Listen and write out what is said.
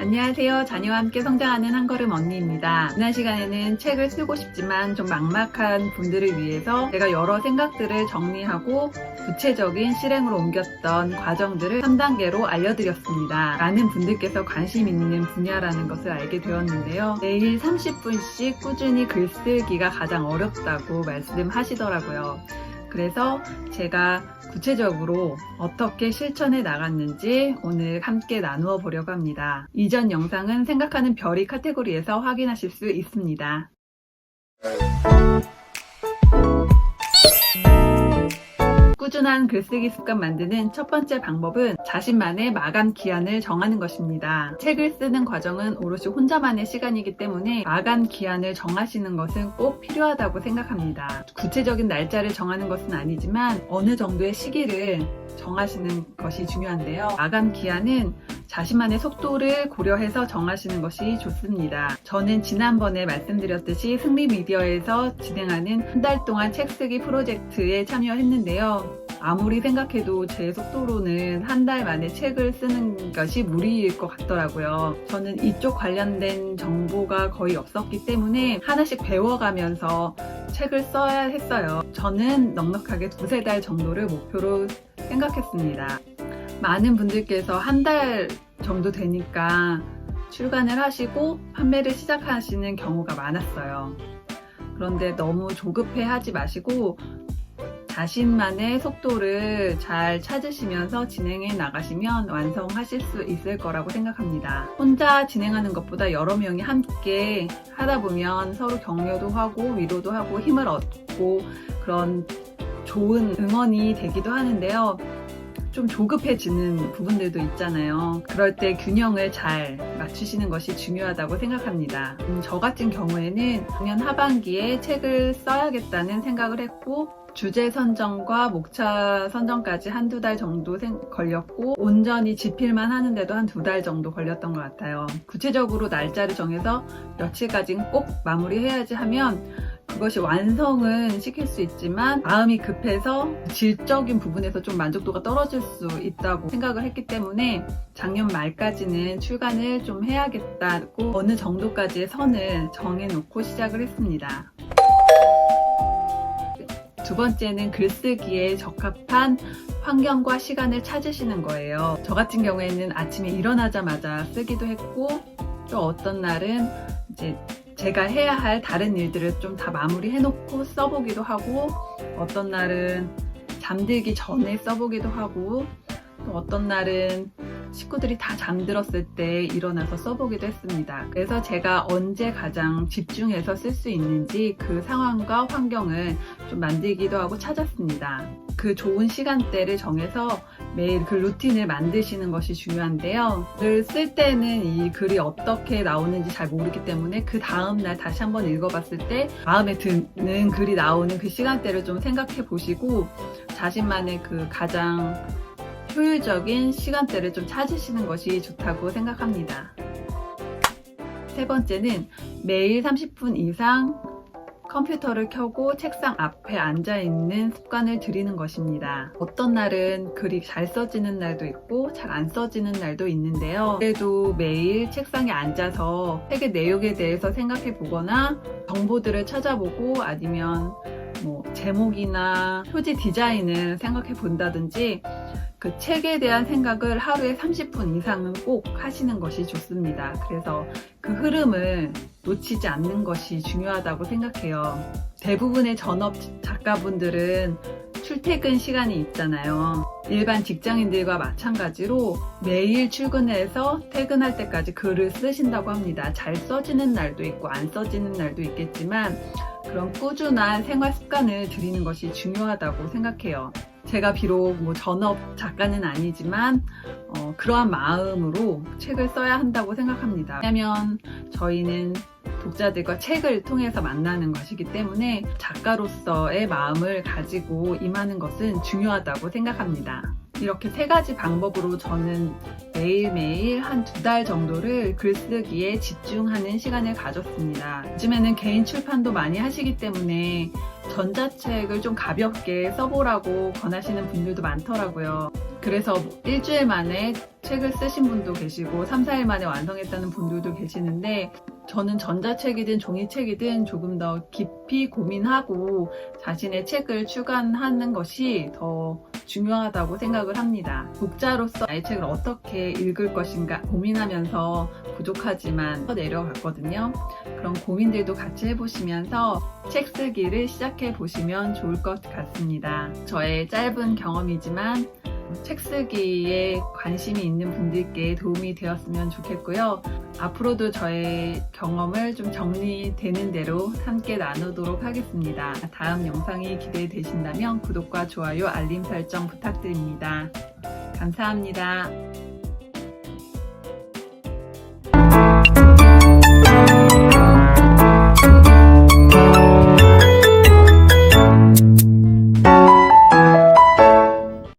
안녕하세요. 자녀와 함께 성장하는 한걸음 언니입니다. 지난 시간에는 책을 쓰고 싶지만 좀 막막한 분들을 위해서 제가 여러 생각들을 정리하고 구체적인 실행으로 옮겼던 과정들을 3단계로 알려드렸습니다. 많은 분들께서 관심 있는 분야라는 것을 알게 되었는데요. 매일 30분씩 꾸준히 글쓰기가 가장 어렵다고 말씀하시더라고요. 그래서 제가 구체적으로 어떻게 실천해 나갔는지 오늘 함께 나누어 보려고 합니다. 이전 영상은 생각하는 별이 카테고리에서 확인하실 수 있습니다. 꾸준한 글쓰기 습관 만드는 첫 번째 방법은 자신만의 마감 기한을 정하는 것입니다. 책을 쓰는 과정은 오롯이 혼자만의 시간이기 때문에 마감 기한을 정하시는 것은 꼭 필요하다고 생각합니다. 구체적인 날짜를 정하는 것은 아니지만 어느 정도의 시기를 정하시는 것이 중요한데요. 마감 기한은 자신만의 속도를 고려해서 정하시는 것이 좋습니다. 저는 지난번에 말씀드렸듯이 승리미디어에서 진행하는 한 달 동안 책 쓰기 프로젝트에 참여했는데요. 아무리 생각해도 제 속도로는 한 달 만에 책을 쓰는 것이 무리일 것 같더라고요. 저는 이쪽 관련된 정보가 거의 없었기 때문에 하나씩 배워가면서 책을 써야 했어요. 저는 넉넉하게 2-3달 정도를 목표로 생각했습니다. 많은 분들께서 한 달 정도 되니까 출간을 하시고 판매를 시작하시는 경우가 많았어요. 그런데 너무 조급해 하지 마시고 자신만의 속도를 잘 찾으시면서 진행해 나가시면 완성하실 수 있을 거라고 생각합니다. 혼자 진행하는 것보다 여러 명이 함께 하다 보면 서로 격려도 하고 위로도 하고 힘을 얻고 그런 좋은 응원이 되기도 하는데요. 좀 조급해지는 부분들도 있잖아요. 그럴 때 균형을 잘 맞추시는 것이 중요하다고 생각합니다. 저 같은 경우에는 작년 하반기에 책을 써야겠다는 생각을 했고 주제 선정과 목차 선정까지 1-2달 정도 걸렸고 온전히 집필만 하는데도 한 2달 정도 걸렸던 것 같아요. 구체적으로 날짜를 정해서 며칠까지는 꼭 마무리해야지 하면 그것이 완성은 시킬 수 있지만 마음이 급해서 질적인 부분에서 좀 만족도가 떨어질 수 있다고 생각을 했기 때문에 작년 말까지는 출간을 좀 해야겠다고 어느 정도까지의 선을 정해놓고 시작을 했습니다. 두 번째는 글쓰기에 적합한 환경과 시간을 찾으시는 거예요. 저 같은 경우에는 아침에 일어나자마자 쓰기도 했고 또 어떤 날은 이제 제가 해야 할 다른 일들을 좀 다 마무리해 놓고 써보기도 하고 어떤 날은 잠들기 전에 써보기도 하고 또 어떤 날은 식구들이 다 잠들었을 때 일어나서 써보기도 했습니다. 그래서 제가 언제 가장 집중해서 쓸 수 있는지 그 상황과 환경을 좀 만들기도 하고 찾았습니다. 그 좋은 시간대를 정해서 매일 그 루틴을 만드시는 것이 중요한데요. 글을 쓸 때는 이 글이 어떻게 나오는지 잘 모르기 때문에 그 다음날 다시 한번 읽어봤을 때 마음에 드는 글이 나오는 그 시간대를 좀 생각해 보시고 자신만의 그 가장 효율적인 시간대를 좀 찾으시는 것이 좋다고 생각합니다. 세 번째는 매일 30분 이상 컴퓨터를 켜고 책상 앞에 앉아있는 습관을 들이는 것입니다. 어떤 날은 글이 잘 써지는 날도 있고 잘 안 써지는 날도 있는데요. 그래도 매일 책상에 앉아서 책의 내용에 대해서 생각해 보거나 정보들을 찾아보고 아니면 제목이나 표지 디자인을 생각해 본다든지 그 책에 대한 생각을 하루에 30분 이상은 꼭 하시는 것이 좋습니다. 그래서 그 흐름을 놓치지 않는 것이 중요하다고 생각해요. 대부분의 전업 작가분들은 출퇴근 시간이 있잖아요. 일반 직장인들과 마찬가지로 매일 출근해서 퇴근할 때까지 글을 쓰신다고 합니다. 잘 써지는 날도 있고 안 써지는 날도 있겠지만 그런 꾸준한 생활 습관을 들이는 것이 중요하다고 생각해요. 제가 비록 전업 작가는 아니지만 그러한 마음으로 책을 써야 한다고 생각합니다. 왜냐하면 저희는 독자들과 책을 통해서 만나는 것이기 때문에 작가로서의 마음을 가지고 임하는 것은 중요하다고 생각합니다. 이렇게 3가지 방법으로 저는 매일매일 한 2달 정도를 글쓰기에 집중하는 시간을 가졌습니다. 요즘에는 개인 출판도 많이 하시기 때문에 전자책을 좀 가볍게 써보라고 권하시는 분들도 많더라고요. 그래서 일주일 만에 책을 쓰신 분도 계시고 3, 4일 만에 완성했다는 분들도 계시는데 저는 전자책이든 종이책이든 조금 더 깊이 고민하고 자신의 책을 출간하는 것이 더 중요하다고 생각을 합니다. 독자로서 나의 책을 어떻게 읽을 것인가 고민하면서 부족하지만 내려갔거든요. 그런 고민들도 같이 해보시면서 책 쓰기를 시작해 보시면 좋을 것 같습니다. 저의 짧은 경험이지만 책 쓰기에 관심이 있는 분들께 도움이 되었으면 좋겠고요. 앞으로도 저의 경험을 좀 정리되는 대로 함께 나누도록 하겠습니다. 다음 영상이 기대되신다면 구독과 좋아요, 알림 설정 부탁드립니다. 감사합니다.